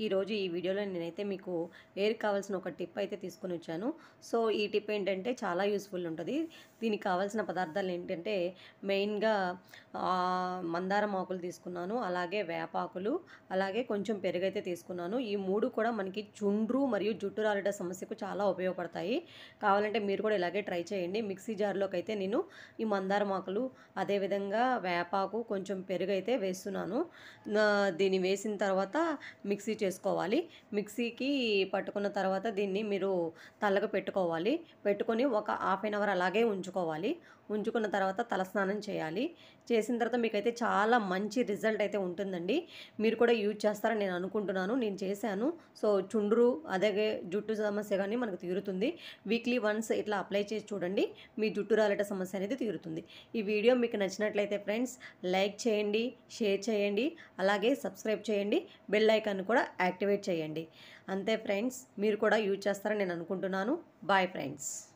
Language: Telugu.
ఈరోజు ఈ వీడియోలో నేనైతే మీకు హెయిర్‌కి కావాల్సిన ఒక టిప్ అయితే తీసుకొని వచ్చాను. సో, ఈ టిప్ ఏంటంటే చాలా యూజ్‌ఫుల్ ఉంటది. దీనికి కావాల్సిన పదార్థాలు ఏంటంటే మెయిన్‌గా మందారం ఆకులు తీసుకున్నాను. అలాగే వేపాకులు, అలాగే కొంచెం పెరుగైతే తీసుకున్నాను. ఈ 3 కూడా మనకి చుండ్రు మరియు జుట్టు రాలుట సమస్యకు చాలా ఉపయోగపడతాయి. కావాలంటే మీరు కూడా ఇలాగే ట్రై చేయండి. మిక్సీ జార్‌లోకైతే నేను ఈ మందారం ఆకులు, అదేవిధంగా వేపాకు, కొంచెం పెరుగైతే వేస్తున్నాను. దీన్ని వేసిన తర్వాత మిక్సీ చేసుకోవాలి. మిక్సీకి పట్టుకున్న తర్వాత దీన్ని మీరు తలకు పెట్టుకోవాలి. పెట్టుకొని ఒక హాఫ్ ఎన్ అవర్ అలాగే ఉంచుకోవాలి. ఉంచుకున్న తర్వాత తలస్నానం చేయాలి. చేసిన తర్వాత మీకైతే చాలా మంచి రిజల్ట్ అయితే ఉంటుందండి. మీరు కూడా యూజ్ చేస్తారని నేను అనుకుంటున్నాను. నేను చేశాను. సో, చుండ్రు అలాగే జుట్టు సమస్య కానీ మనకు తీరుతుంది. వీక్లీ వన్స్ ఇట్లా అప్లై చేసి చూడండి. మీ జుట్టు రాలట సమస్య అనేది తీరుతుంది. ఈ వీడియో మీకు నచ్చినట్లయితే ఫ్రెండ్స్ లైక్ చేయండి, షేర్ చేయండి, అలాగే సబ్స్క్రైబ్ చేయండి, బెల్ ఐకాన్ కూడా యాక్టివేట్ చేయండి. అంతే ఫ్రెండ్స్, మీరు కూడా యూజ్ చేస్తారని నేను అనుకుంటున్నాను. Bye friends.